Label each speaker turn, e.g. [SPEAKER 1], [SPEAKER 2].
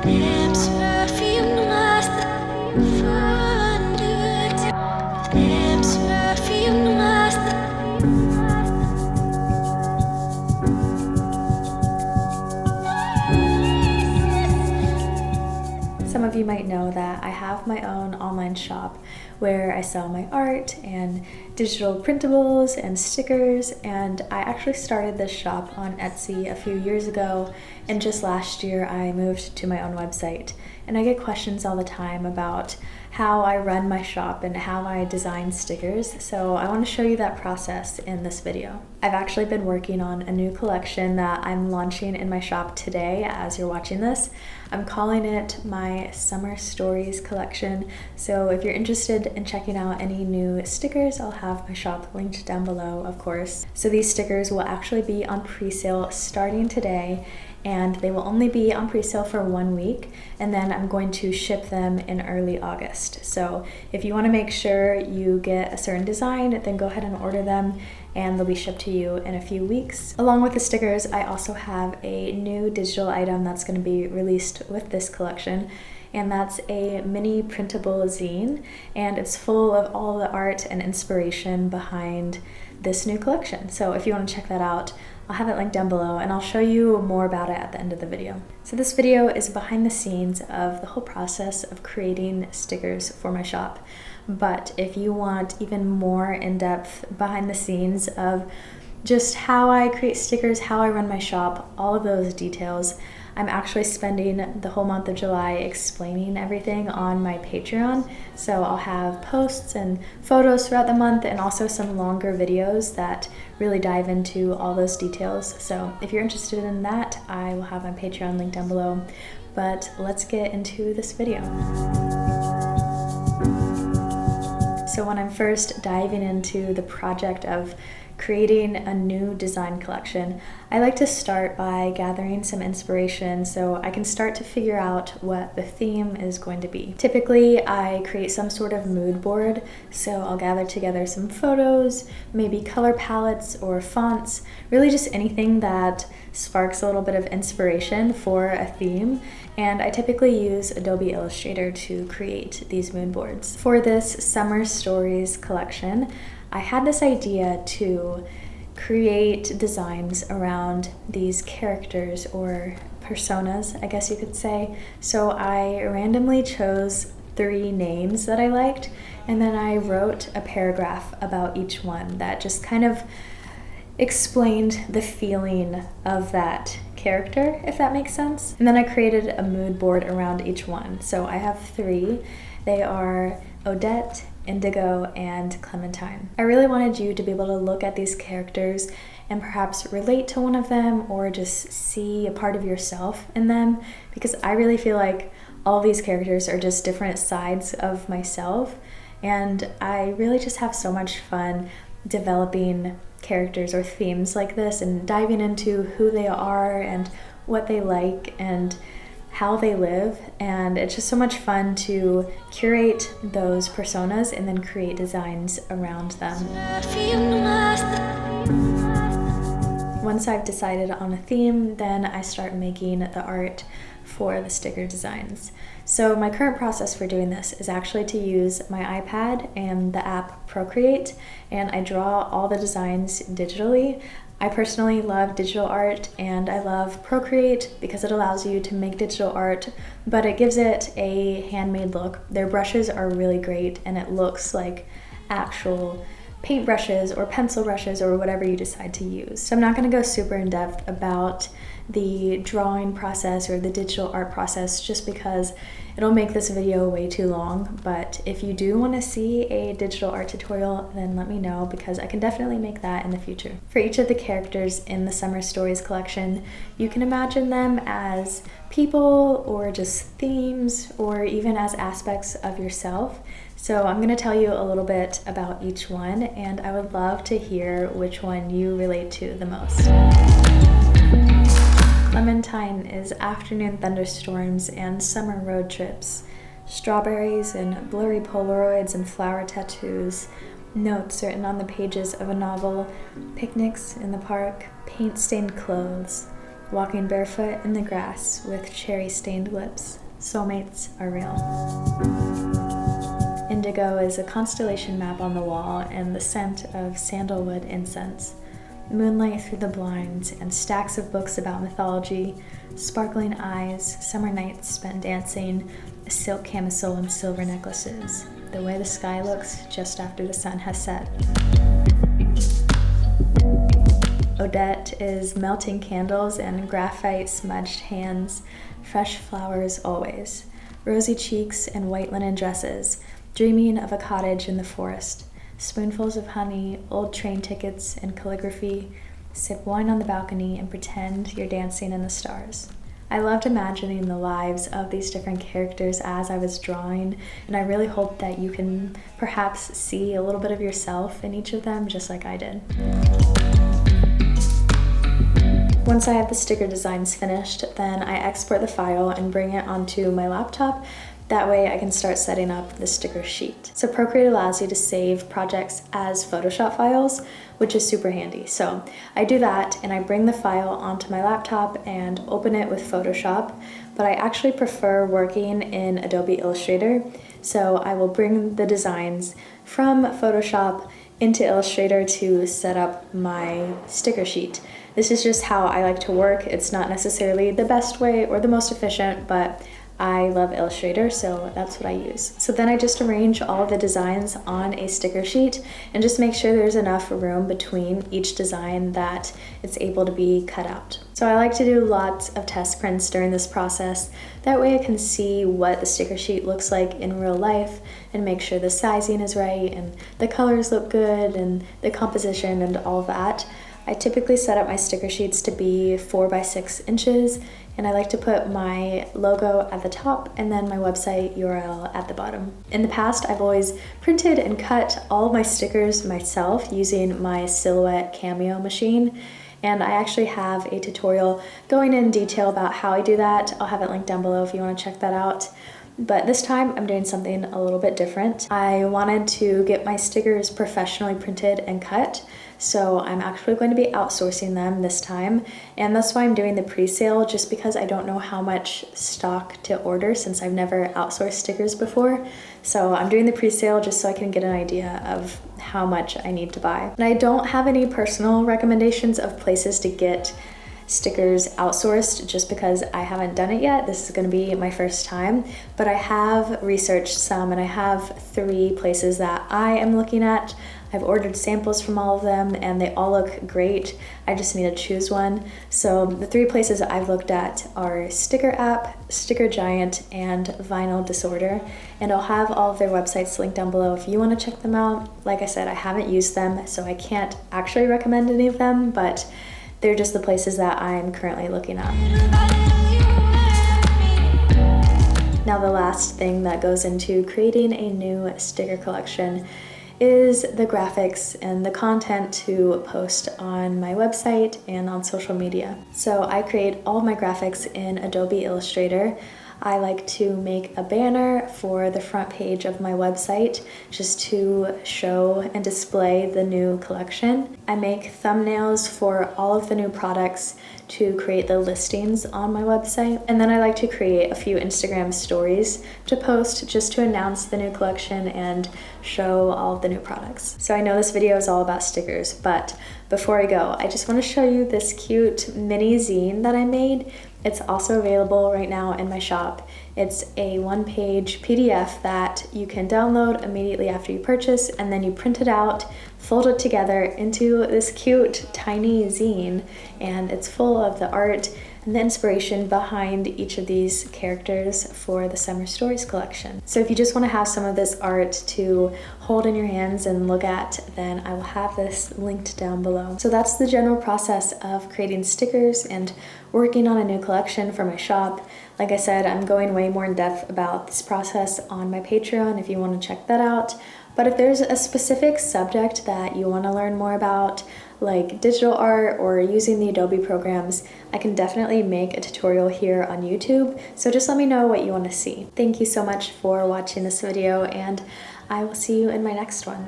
[SPEAKER 1] Some of you might know that I have my own online shop where I sell my art and digital printables and stickers, and I actually started this shop on Etsy a few years ago, and just last year I moved to my own website. And I get questions all the time about how I run my shop and how I design stickers, so I want to show you that process in this video. I've actually been working on a new collection that I'm launching in my shop today as you're watching this. I'm calling it my Summer Stories collection, so if you're interested in checking out any new stickers, I'll have my shop linked down below, of course. So these stickers will actually be on pre-sale starting today, and they will only be on pre-sale for 1 week, and then I'm going to ship them in early August. So if you want to make sure you get a certain design, then go ahead and order them, and they'll be shipped to you in a few weeks. Along with the stickers, I also have a new digital item that's going to be released with this collection, and that's a mini printable zine, and it's full of all the art and inspiration behind this new collection. So if you want to check that out, I'll have it linked down below, and I'll show you more about it at the end of the video. So this video is behind the scenes of the whole process of creating stickers for my shop. But if you want even more in-depth behind the scenes of just how I create stickers, how I run my shop, all of those details, I'm actually spending the whole month of July explaining everything on my Patreon. So I'll have posts and photos throughout the month, and also some longer videos that really dive into all those details. So if you're interested in that, I will have my Patreon link down below. But let's get into this video. So when I'm first diving into the project of creating a new design collection, I like to start by gathering some inspiration so I can start to figure out what the theme is going to be. Typically, I create some sort of mood board, so I'll gather together some photos, maybe color palettes or fonts, really just anything that sparks a little bit of inspiration for a theme. And I typically use Adobe Illustrator to create these mood boards. For this Summer Stories collection, I had this idea to create designs around these characters or personas, I guess you could say. So I randomly chose 3 names that I liked, and then I wrote a paragraph about each one that just kind of explained the feeling of that character, if that makes sense. And then I created a mood board around each one. So I have 3. They are Odette, Indigo, and Clementine. I really wanted you to be able to look at these characters and perhaps relate to one of them, or just see a part of yourself in them, because I really feel like all these characters are just different sides of myself, and I really just have so much fun developing characters or themes like this and diving into who they are and what they like and how they live. And it's just so much fun to curate those personas and then create designs around them. Once I've decided on a theme, then I start making the art for the sticker designs. So my current process for doing this is actually to use my iPad and the app Procreate, and I draw all the designs digitally. I personally love digital art, and I love Procreate because it allows you to make digital art, but it gives it a handmade look. Their brushes are really great, and it looks like actual paint brushes or pencil brushes or whatever you decide to use. So I'm not going to go super in depth about the drawing process or the digital art process, just because it'll make this video way too long. But if you do want to see a digital art tutorial, then let me know, because I can definitely make that in the future. For each of the characters in the Summer Stories collection, you can imagine them as people or just themes or even as aspects of yourself. So I'm going to tell you a little bit about each one, and I would love to hear which one you relate to the most. Clementine is afternoon thunderstorms and summer road trips, strawberries and blurry Polaroids and flower tattoos, notes written on the pages of a novel, picnics in the park, paint-stained clothes, walking barefoot in the grass with cherry-stained lips. Soulmates are real. Indigo is a constellation map on the wall and the scent of sandalwood incense. Moonlight through the blinds and stacks of books about mythology, sparkling eyes, summer nights spent dancing, a silk camisole and silver necklaces, the way the sky looks just after the sun has set. Odette is melting candles and graphite smudged hands, fresh flowers always, rosy cheeks and white linen dresses, dreaming of a cottage in the forest, spoonfuls of honey, old train tickets, and calligraphy. Sip wine on the balcony and pretend you're dancing in the stars. I loved imagining the lives of these different characters as I was drawing, and I really hope that you can perhaps see a little bit of yourself in each of them, just like I did. Once I have the sticker designs finished, then I export the file and bring it onto my laptop. That way I can start setting up the sticker sheet. So Procreate allows you to save projects as Photoshop files, which is super handy. So I do that and I bring the file onto my laptop and open it with Photoshop, but I actually prefer working in Adobe Illustrator. So I will bring the designs from Photoshop into Illustrator to set up my sticker sheet. This is just how I like to work. It's not necessarily the best way or the most efficient, but I love Illustrator, so that's what I use. So then I just arrange all of the designs on a sticker sheet and just make sure there's enough room between each design that it's able to be cut out. So I like to do lots of test prints during this process. That way I can see what the sticker sheet looks like in real life and make sure the sizing is right and the colors look good and the composition and all of that. I typically set up my sticker sheets to be 4 by 6 inches, and I like to put my logo at the top and then my website URL at the bottom. In the past, I've always printed and cut all of my stickers myself using my Silhouette Cameo machine, and I actually have a tutorial going in detail about how I do that. I'll have it linked down below if you want to check that out. But this time I'm doing something a little bit different. I wanted to get my stickers professionally printed and cut, so I'm actually going to be outsourcing them this time, and that's why I'm doing the pre-sale, just because I don't know how much stock to order since I've never outsourced stickers before. So I'm doing the pre-sale just so I can get an idea of how much I need to buy. And I don't have any personal recommendations of places to get stickers outsourced just because I haven't done it yet. This is going to be my first time, but I have researched some and I have 3 places that I am looking at. I've ordered samples from all of them and they all look great. I just need to choose one. So the 3 places I've looked at are Sticker App, Sticker Giant, and Vinyl Disorder, and I'll have all of their websites linked down below if you want to check them out. Like I said, I haven't used them, so I can't actually recommend any of them, but they're just the places that I'm currently looking at. Now the last thing that goes into creating a new sticker collection is the graphics and the content to post on my website and on social media. So I create all of my graphics in Adobe Illustrator. I like to make a banner for the front page of my website just to show and display the new collection. I make thumbnails for all of the new products to create the listings on my website. And then I like to create a few Instagram stories to post just to announce the new collection and show all of the new products. So I know this video is all about stickers, but before I go, I just want to show you this cute mini zine that I made. It's also available right now in my shop. It's a 1-page PDF that you can download immediately after you purchase, and then you print it out, fold it together into this cute tiny zine, and it's full of the art and the inspiration behind each of these characters for the Summer Stories collection. So if you just want to have some of this art to hold in your hands and look at, then I will have this linked down below. So that's the general process of creating stickers and working on a new collection for my shop. Like I said, I'm going way more in depth about this process on my Patreon if you want to check that out. But if there's a specific subject that you want to learn more about, like digital art or using the Adobe programs, I can definitely make a tutorial here on YouTube. So just let me know what you want to see. Thank you so much for watching this video, and I will see you in my next one.